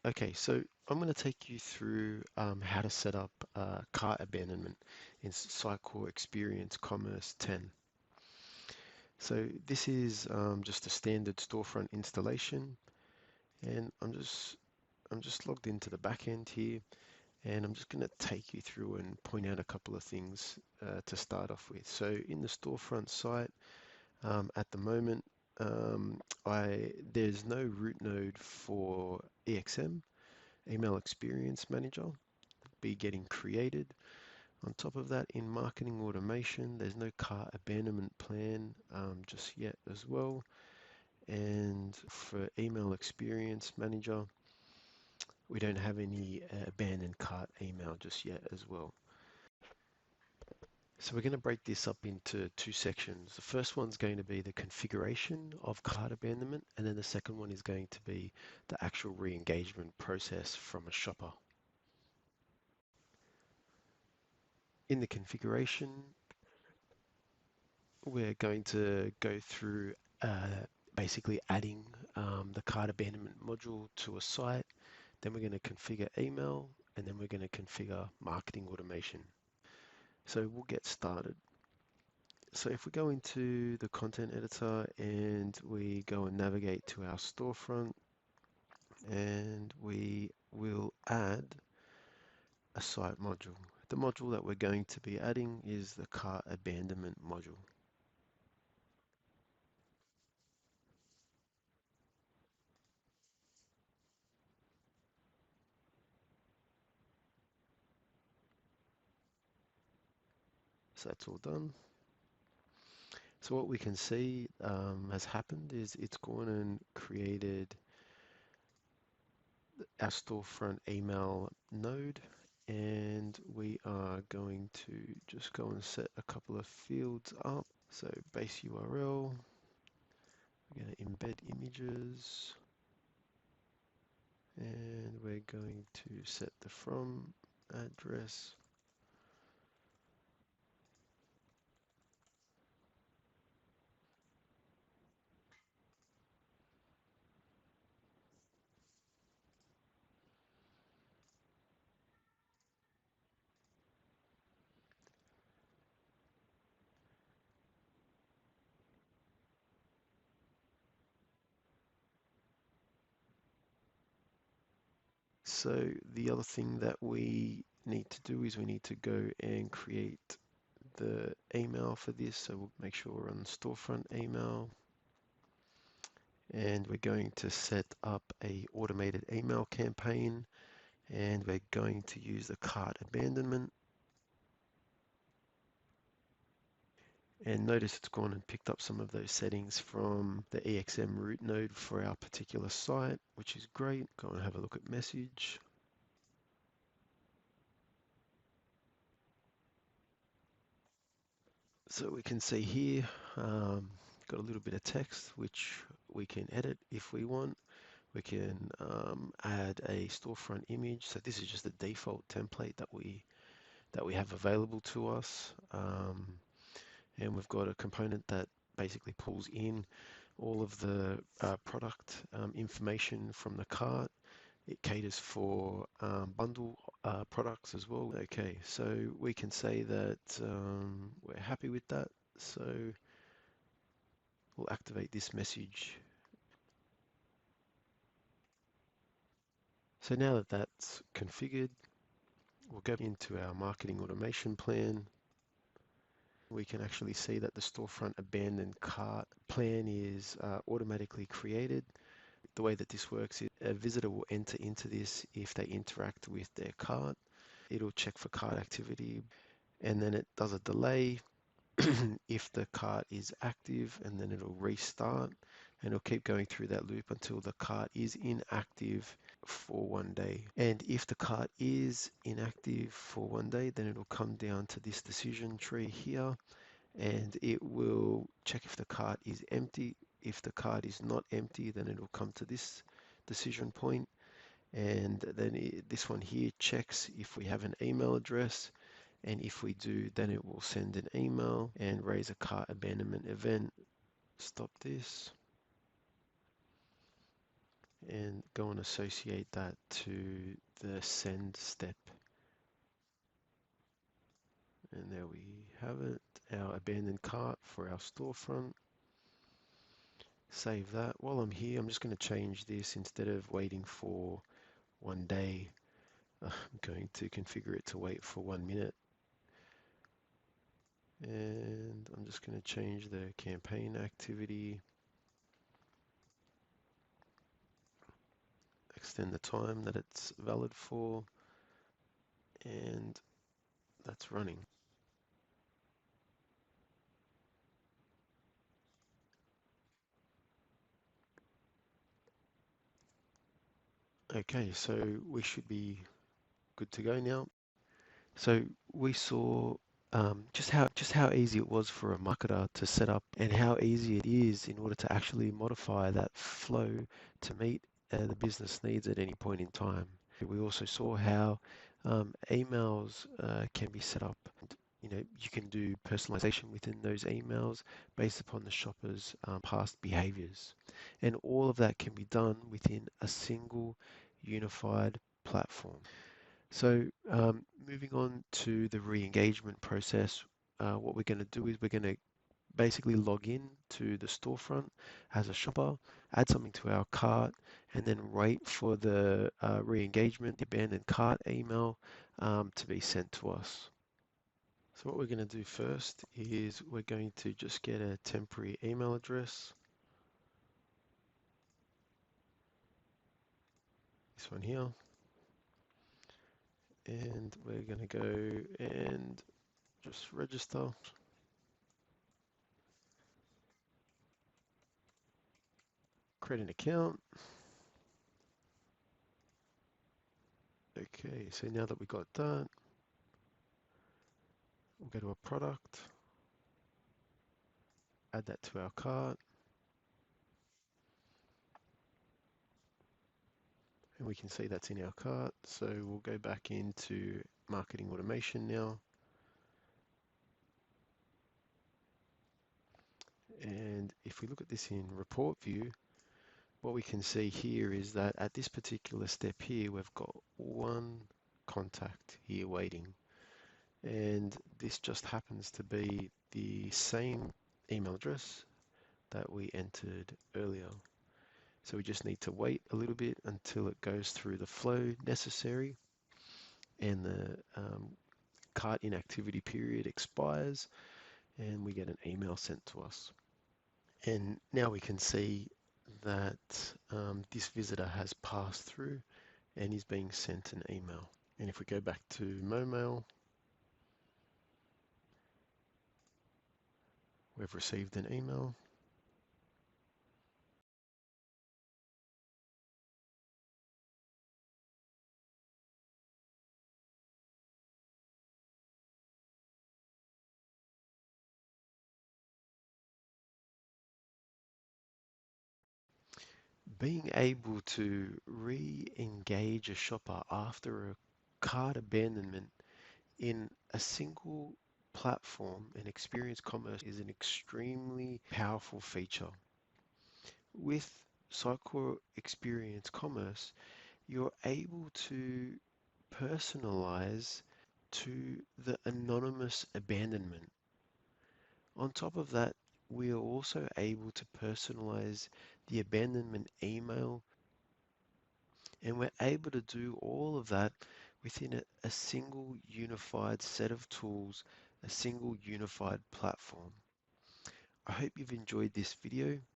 Okay, so I'm going to take you through how to set up cart abandonment in Sitecore Experience Commerce 10. So this is just a standard storefront installation, and I'm just logged into the back end here, and I'm just going to take you through and point out a couple of things to start off with. So in the storefront site, at the moment, there's no root node for EXM, Email Experience Manager, be getting created. On top of that, in marketing automation, there's no cart abandonment plan just yet as well. And for email experience manager, we don't have any abandoned cart email just yet as well. So we're going to break this up into two sections. The first one's going to be the configuration of cart abandonment, and then the second one is going to be the actual re-engagement process from a shopper. In the configuration, we're going to go through basically adding the cart abandonment module to a site. Then we're going to configure email, and then we're going to configure marketing automation. So we'll get started. So if we go into the content editor and we go and navigate to our storefront, and we will add a site module. The module that we're going to be adding is the cart abandonment module. So that's all done. So what we can see has happened is it's gone and created our storefront email node, and we are going to just go and set a couple of fields up. So base URL, we're going to embed images, and we're going to set the from address. So the other thing that we need to do is we need to go and create the email for this. So we'll make sure we're on storefront email, and we're going to set up a automated email campaign, and we're going to use the cart abandonment. And notice it's gone and picked up some of those settings from the EXM root node for our particular site, which is great. Go and have a look at message. So we can see here, got a little bit of text, which we can edit if we want. We can add a storefront image. So this is just the default template that we have available to us. And we've got a component that basically pulls in all of the product information from the cart. It caters for bundle products as well. Okay, so we can say that we're happy with that. So we'll activate this message. So now that that's configured, we'll go into our marketing automation plan. We can actually see that the storefront abandoned cart plan is automatically created. The way that this works is a visitor will enter into this if they interact with their cart. It'll check for cart activity, and then it does a delay if the cart is active, and then it'll restart, and it'll keep going through that loop until the cart is inactive for 1 day. And if the cart is inactive for 1 day, then it'll come down to this decision tree here, and it will check if the cart is empty. If the cart is not empty, then it'll come to this decision point, and then this one here checks if we have an email address, and if we do, then it will send an email and raise a cart abandonment event. Stop this. and go and associate that to the send step. And there we have it, our abandoned cart for our storefront. Save that. While I'm here, I'm just going to change this. Instead of waiting for 1 day, I'm going to configure it to wait for 1 minute. And I'm just going to change the campaign activity, extend the time that it's valid for, and that's running. Okay, so we should be good to go now. So we saw just how easy it was for a marketer to set up and how easy it is in order to actually modify that flow to meet the business needs at any point in time. We also saw how emails can be set up. You can do personalization within those emails based upon the shopper's past behaviors. And all of that can be done within a single unified platform. So moving on to the re-engagement process, what we're going to do is we're going to basically log in to the storefront as a shopper, add something to our cart, and then wait for the re-engagement, the abandoned cart email to be sent to us. So what we're going to do first is we're going to just get a temporary email address. This one here. And we're going to go and just register. Create an account. Okay, so now that we got that, we'll go to a product, add that to our cart, and we can see that's in our cart. So we'll go back into marketing automation now. And if we look at this in report view, what we can see here is that at this particular step here, we've got one contact here waiting. And this just happens to be the same email address that we entered earlier. So we just need to wait a little bit until it goes through the flow necessary and the cart inactivity period expires and we get an email sent to us. And now we can see that this visitor has passed through and is being sent an email. And if we go back to MoMail, we've received an email. Being able to re-engage a shopper after a cart abandonment in a single platform and experience commerce is an extremely powerful feature. With Sitecore Experience Commerce, you're able to personalize to the anonymous abandonment. On top of that, we are also able to personalize the abandonment email, and we're able to do all of that within a single unified set of tools, a single unified platform. I hope you've enjoyed this video.